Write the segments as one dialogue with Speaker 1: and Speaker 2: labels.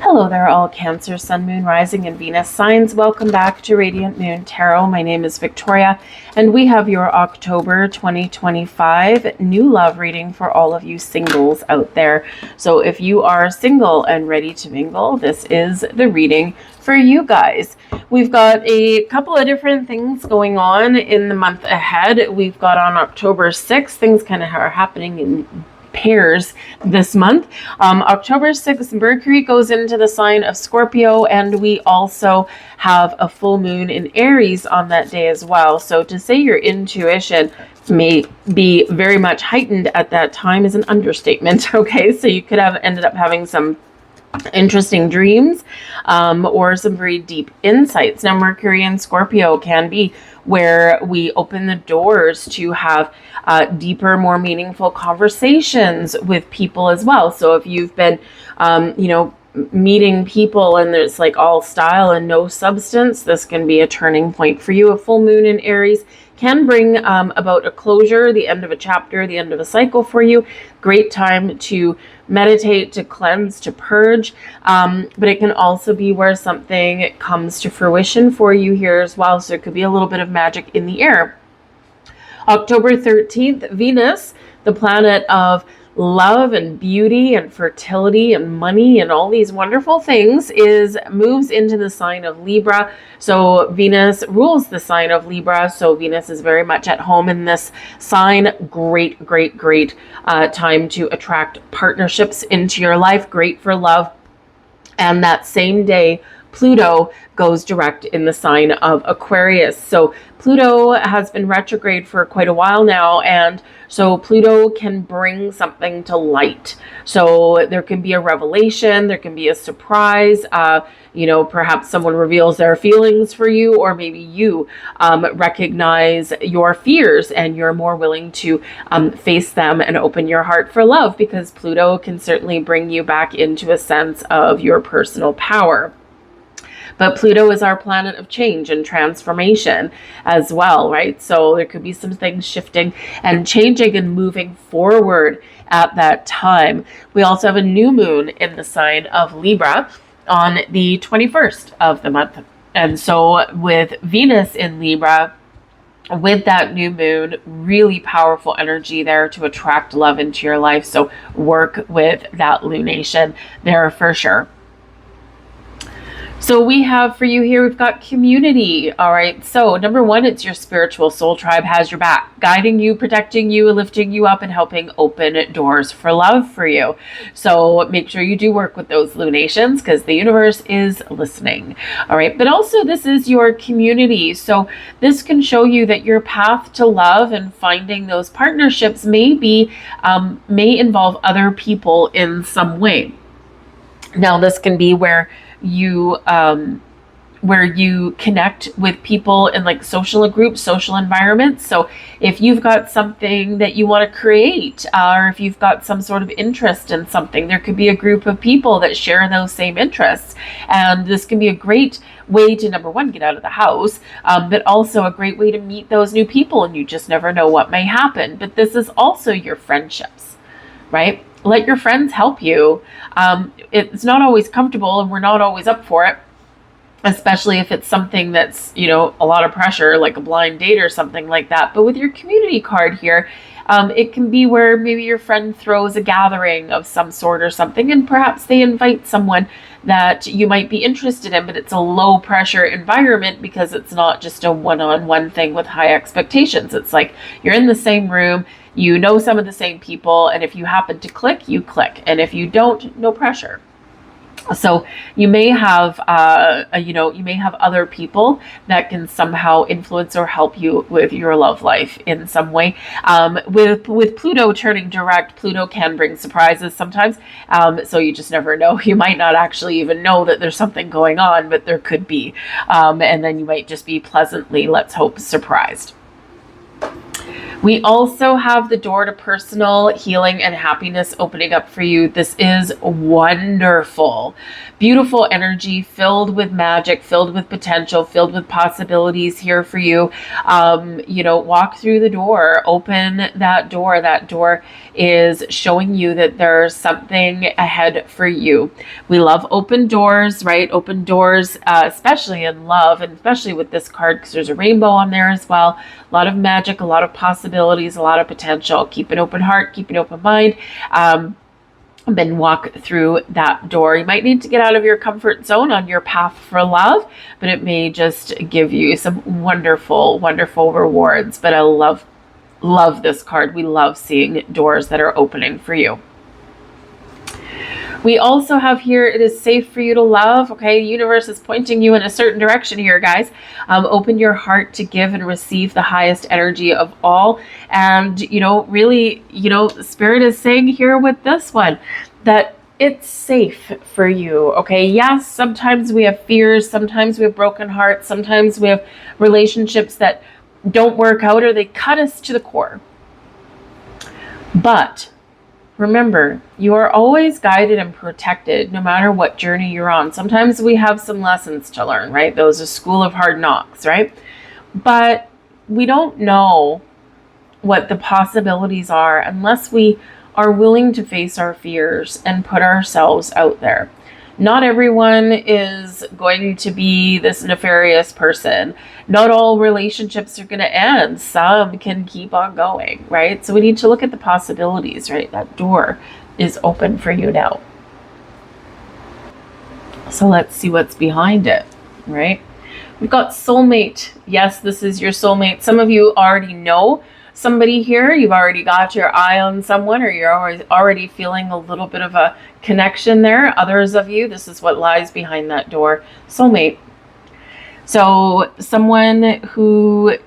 Speaker 1: Hello there, all Cancer, Sun, Moon, Rising, and Venus signs. Welcome back to Radiant Moon Tarot. My name is Victoria, and we have your October 2025 new love reading for all of you singles out there. So if you are single and ready to mingle, this is the reading for you guys. We've got a couple of different things going on in the month ahead. We've got on October 6th, things kind of are happening in pairs this month. October 6th, Mercury goes into the sign of Scorpio, and we also have a full moon in Aries on that day as well. So to say your intuition may be very much heightened at that time is an understatement. Okay, so you could have ended up having some interesting dreams or some very deep insights. Now, Mercury and Scorpio can be where we open the doors to have deeper, more meaningful conversations with people as well. So if you've been, meeting people and there's like all style and no substance, this can be a turning point for you. A full moon in Aries can bring about a closure, the end of a chapter, the end of a cycle for you. Great time to meditate, to cleanse, to purge. But it can also be where something comes to fruition for you here as well. So it could be a little bit of magic in the air. October 13th, Venus, the planet of love and beauty and fertility and money and all these wonderful things, moves into the sign of Libra. So Venus rules the sign of Libra. So Venus is very much at home in this sign. Great time to attract partnerships into your life. Great for love. And that same day, Pluto goes direct in the sign of Aquarius. So Pluto has been retrograde for quite a while now, and so Pluto can bring something to light. So there can be a revelation, there can be a surprise, perhaps someone reveals their feelings for you, or maybe you recognize your fears and you're more willing to face them and open your heart for love, because Pluto can certainly bring you back into a sense of your personal power. But Pluto is our planet of change and transformation as well, right? So there could be some things shifting and changing and moving forward at that time. We also have a new moon in the sign of Libra on the 21st of the month. And so with Venus in Libra, with that new moon, really powerful energy there to attract love into your life. So work with that lunation there for sure. So we have for you here, we've got community. All right. So number one, it's your spiritual soul tribe has your back, guiding you, protecting you, lifting you up, and helping open doors for love for you. So make sure you do work with those lunations, because the universe is listening. All right. But also this is your community. So this can show you that your path to love and finding those partnerships may involve other people in some way. Now, this can be where you connect with people in like social groups, social environments. So if you've got something that you want to create, or if you've got some sort of interest in something, there could be a group of people that share those same interests. And this can be a great way to, number one, get out of the house, but also a great way to meet those new people, and you just never know what may happen. But this is also your friendships, right? Let your friends help you. It's not always comfortable, and we're not always up for it, especially if it's something that's, a lot of pressure, like a blind date or something like that. But with your community card here, it can be where maybe your friend throws a gathering of some sort or something, and perhaps they invite someone that you might be interested in, but it's a low pressure environment because it's not just a one-on-one thing with high expectations. It's like you're in the same room, you know some of the same people, and if you happen to click, you click. And if you don't, no pressure. So you may have, other people that can somehow influence or help you with your love life in some way. With Pluto turning direct, Pluto can bring surprises sometimes. So you just never know. You might not actually even know that there's something going on, but there could be. And then you might just be pleasantly, let's hope, surprised. We also have the door to personal healing and happiness opening up for you. This is wonderful. Beautiful energy filled with magic, filled with potential, filled with possibilities here for you. Walk through the door, open that door. That door is showing you that there's something ahead for you. We love open doors, right? Open doors, especially in love, and especially with this card because there's a rainbow on there as well. A lot of magic, a lot of possibilities, a lot of potential. Keep an open heart, keep an open mind. Then walk through that door. You might need to get out of your comfort zone on your path for love, but it may just give you some wonderful, wonderful rewards. But I love this card. We love seeing doors that are opening for you. We also have here, it is safe for you to love. Okay, the universe is pointing you in a certain direction here, guys. Open your heart to give and receive the highest energy of all. And, really, Spirit is saying here with this one that it's safe for you. Okay, yes, sometimes we have fears. Sometimes we have broken hearts. Sometimes we have relationships that don't work out or they cut us to the core. But remember, you are always guided and protected no matter what journey you're on. Sometimes we have some lessons to learn, right? Those are school of hard knocks, right? But we don't know what the possibilities are unless we are willing to face our fears and put ourselves out there. Not everyone is going to be this nefarious person. Not all relationships are going to end. Some can keep on going, right? So we need to look at the possibilities, right? That door is open for you now. So let's see what's behind it, right? We've got soulmate. Yes, this is your soulmate. Some of you already know somebody here. You've already got your eye on someone, or you're already feeling a little bit of a connection there. Others of you, this is what lies behind that door. Soulmate. So someone who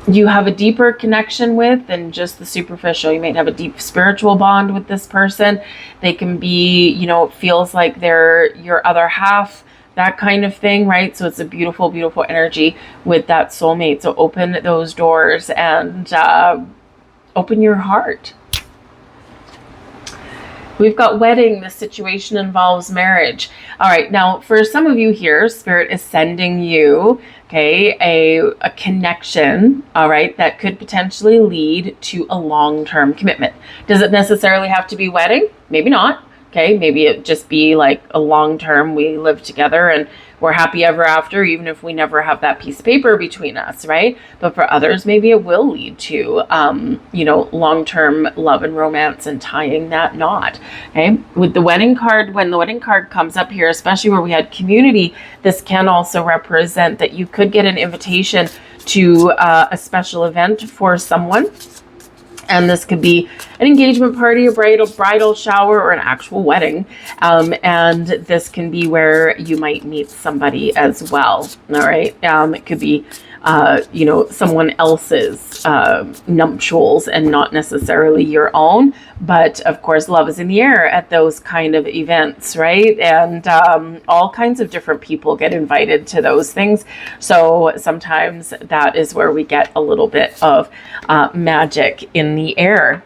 Speaker 1: you have a deeper connection with than just the superficial. You might have a deep spiritual bond with this person. They can be, it feels like they're your other half, that kind of thing, right? So it's a beautiful, beautiful energy with that soulmate. So open those doors and open your heart. We've got wedding. This situation involves marriage. All right. Now, for some of you here, Spirit is sending you, okay, a connection, all right, that could potentially lead to a long-term commitment. Does it necessarily have to be wedding? Maybe not. Okay, maybe it just be like a long-term, we live together and we're happy ever after, even if we never have that piece of paper between us, right? But for others, maybe it will lead to, long-term love and romance and tying that knot, okay? With the wedding card, when the wedding card comes up here, especially where we had community, this can also represent that you could get an invitation to a special event for someone. And this could be an engagement party, a bridal shower, or an actual wedding. And this can be where you might meet somebody as well. All right. It could be, someone else's nuptials and not necessarily your own. But of course, love is in the air at those kind of events, right? And all kinds of different people get invited to those things. So sometimes that is where we get a little bit of magic in the air.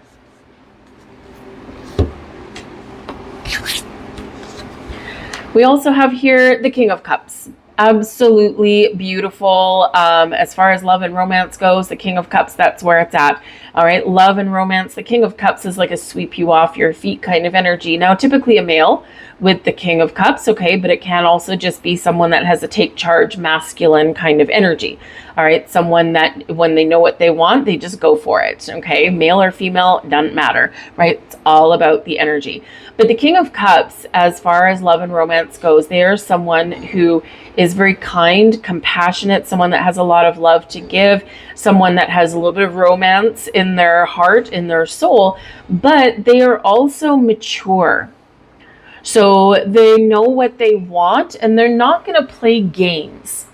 Speaker 1: We also have here the King of Cups. Absolutely beautiful. As far as love and romance goes, the King of Cups, that's where it's at. All right, love and romance. The King of Cups is like a sweep you off your feet kind of energy. Now, typically a male with the King of Cups, okay, but it can also just be someone that has a take charge, masculine kind of energy. All right, someone that when they know what they want, they just go for it, okay? Male or female, doesn't matter, right? It's all about the energy. But the King of Cups, as far as love and romance goes, they are someone who is very kind, compassionate, someone that has a lot of love to give, someone that has a little bit of romance in their heart, in their soul, but they are also mature. So they know what they want and they're not going to play games.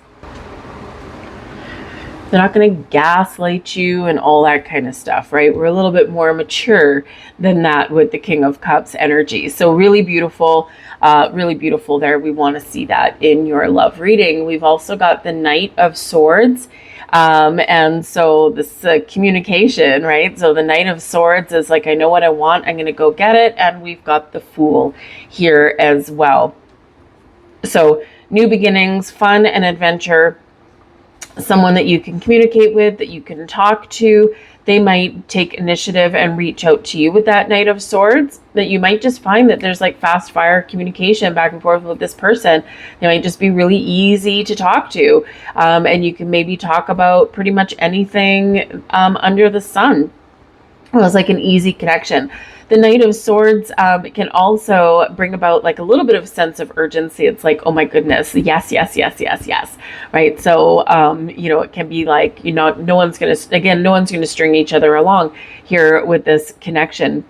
Speaker 1: They're not going to gaslight you and all that kind of stuff, right? We're a little bit more mature than that with the King of Cups energy. So really beautiful there. We want to see that in your love reading. We've also got the Knight of Swords. And so this communication, right? So the Knight of Swords is like, I know what I want. I'm going to go get it. And we've got the Fool here as well. So new beginnings, fun and adventure. Someone that you can communicate with, that you can talk to. They might take initiative and reach out to you with that Knight of Swords, that you might just find that there's like fast fire communication back and forth with this person. They might just be really easy to talk to. And you can maybe talk about pretty much anything under the sun. It was like an easy connection. The Knight of Swords can also bring about like a little bit of sense of urgency. It's like, oh my goodness, yes, yes, yes, yes, yes, right? So, it can be like, no one's going to string each other along here with this connection.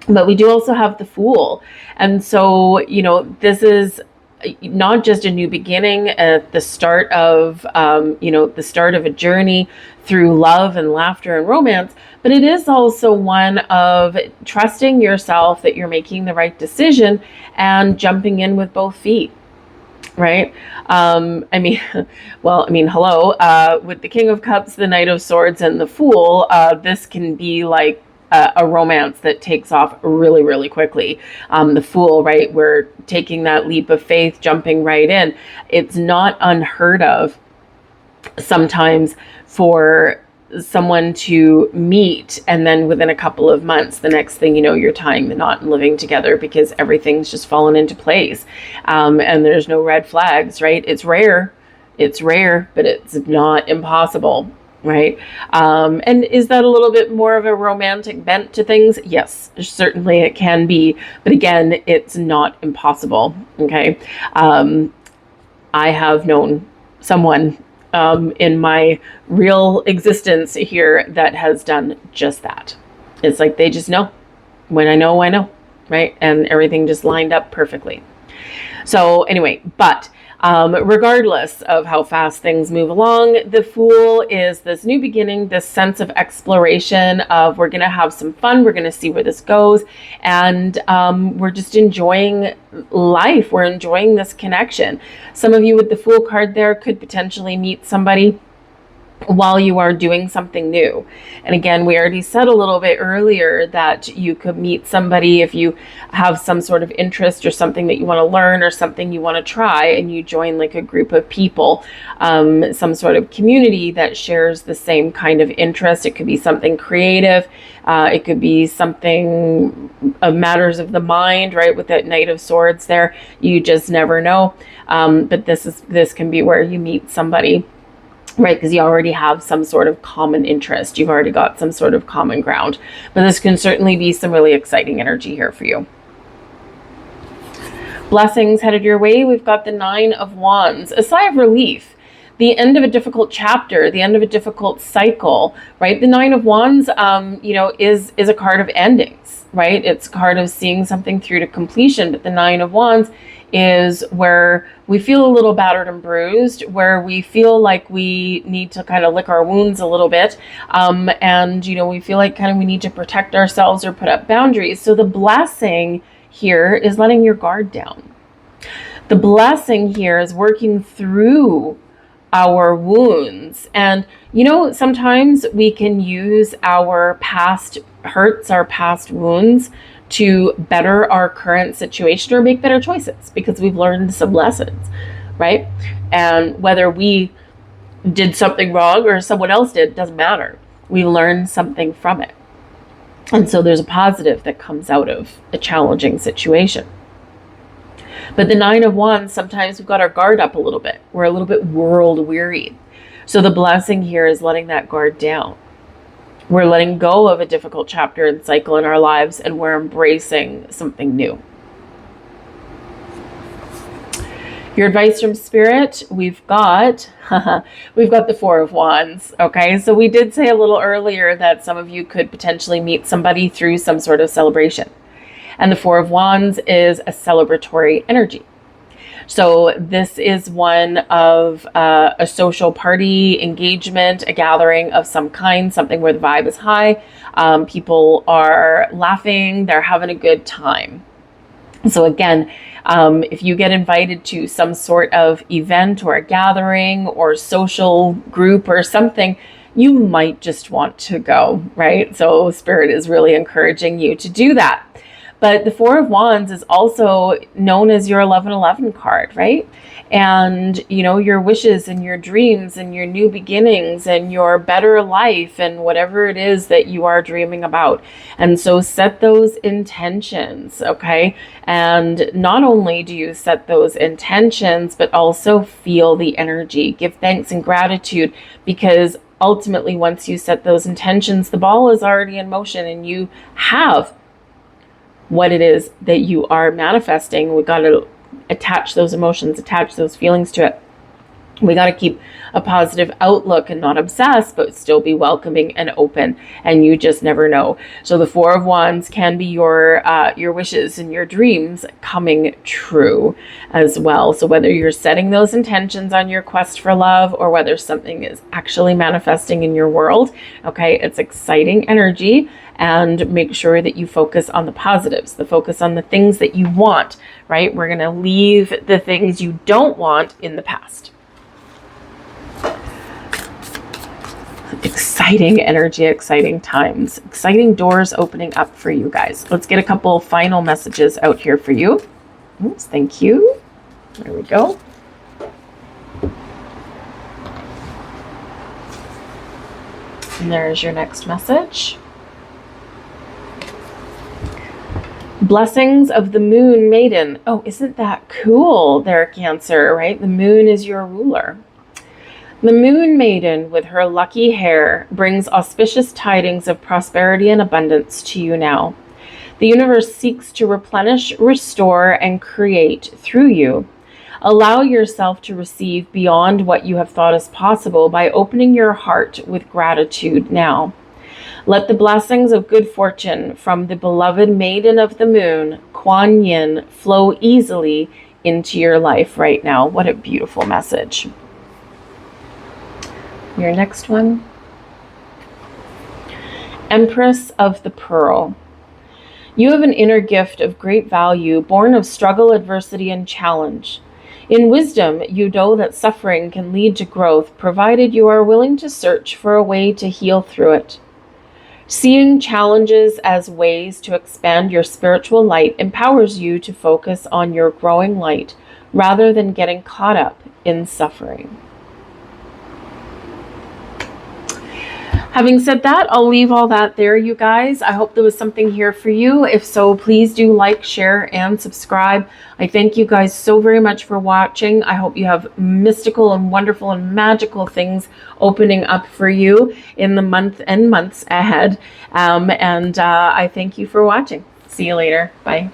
Speaker 1: But we do also have the Fool. And so, this is not just a new beginning at the start of, the start of a journey through love and laughter and romance, but it is also one of trusting yourself that you're making the right decision and jumping in with both feet. Right? Hello, with the King of Cups, the Knight of Swords, and the Fool, this can be like a romance that takes off really, really quickly. The Fool, right? We're taking that leap of faith, jumping right in. It's not unheard of sometimes for someone to meet and then within a couple of months, the next thing you know, you're tying the knot and living together because everything's just fallen into place. And there's no red flags, right? It's rare, but it's not impossible. Right? And is that a little bit more of a romantic bent to things? Yes, certainly it can be. But again, it's not impossible. Okay. I have known someone in my real existence here that has done just that. It's like they just know. When I know, right? And everything just lined up perfectly. So anyway, but regardless of how fast things move along, the Fool is this new beginning, this sense of exploration of we're going to have some fun, we're going to see where this goes, and we're just enjoying life. We're enjoying this connection. Some of you with the Fool card there could potentially meet somebody while you are doing something new. And again, we already said a little bit earlier that you could meet somebody if you have some sort of interest or something that you want to learn or something you want to try, and you join like a group of people, some sort of community that shares the same kind of interest. It could be something creative. It could be something of matters of the mind, right? With that Knight of Swords there, you just never know. But this can be where you meet somebody, right? Because you already have some sort of common interest. You've already got some sort of common ground. But this can certainly be some really exciting energy here for you. Blessings headed your way. We've got the Nine of Wands. A sigh of relief. The end of a difficult chapter, the end of a difficult cycle, right? The Nine of Wands, is a card of endings, right? It's a card of seeing something through to completion. But the Nine of Wands is where we feel a little battered and bruised, where we feel like we need to kind of lick our wounds a little bit. And we feel like kind of we need to protect ourselves or put up boundaries. So the blessing here is letting your guard down. The blessing here is working through our wounds. And, sometimes we can use our past hurts, our past wounds to better our current situation or make better choices because we've learned some lessons, right? And whether we did something wrong or someone else did, doesn't matter. We learned something from it. And so there's a positive that comes out of a challenging situation. But the Nine of Wands, sometimes we've got our guard up a little bit. We're a little bit world weary. So the blessing here is letting that guard down. We're letting go of a difficult chapter and cycle in our lives, and we're embracing something new. Your advice from Spirit, we've got the Four of Wands. Okay, so we did say a little earlier that some of you could potentially meet somebody through some sort of celebration. And the Four of Wands is a celebratory energy. So this is one of a social party engagement, a gathering of some kind, something where the vibe is high. People are laughing, they're having a good time. So again, if you get invited to some sort of event or a gathering or social group or something, you might just want to go, right? So Spirit is really encouraging you to do that. But the Four of Wands is also known as your 1111 card, right? And, you know, your wishes and your dreams and your new beginnings and your better life and whatever it is that you are dreaming about. And so set those intentions, okay? And not only do you set those intentions, but also feel the energy. Give thanks and gratitude, because ultimately, once you set those intentions, the ball is already in motion and you have what it is that you are manifesting. We got to attach those emotions, attach those feelings to it. We got to keep a positive outlook and not obsess, but still be welcoming and open. And you just never know. So the Four of Wands can be your wishes and your dreams coming true as well. So whether you're setting those intentions on your quest for love or whether something is actually manifesting in your world, okay, it's exciting energy. And make sure that you focus on the positives, the focus on the things that you want, right? We're going to leave the things you don't want in the past. Exciting energy, exciting times, exciting doors opening up for you guys. Let's get a couple final messages out here for you. Oops, thank you. There we go. And there's your next message. Blessings of the Moon Maiden. Oh, isn't that cool there, Cancer, right? The moon is your ruler. The Moon Maiden, with her lucky hair, brings auspicious tidings of prosperity and abundance to you now. The universe seeks to replenish, restore, and create through you. Allow yourself to receive beyond what you have thought is possible by opening your heart with gratitude now. Let the blessings of good fortune from the beloved Maiden of the Moon, Kuan Yin, flow easily into your life right now. What a beautiful message. Your next one. Empress of the Pearl. You have an inner gift of great value, born of struggle, adversity, and challenge. In wisdom, you know that suffering can lead to growth, provided you are willing to search for a way to heal through it. Seeing challenges as ways to expand your spiritual light empowers you to focus on your growing light rather than getting caught up in suffering. Having said that, I'll leave all that there, you guys. I hope there was something here for you. If so, please do like, share, and subscribe. I thank you guys so very much for watching. I hope you have mystical and wonderful and magical things opening up for you in the month and months ahead. I thank you for watching. See you later. Bye.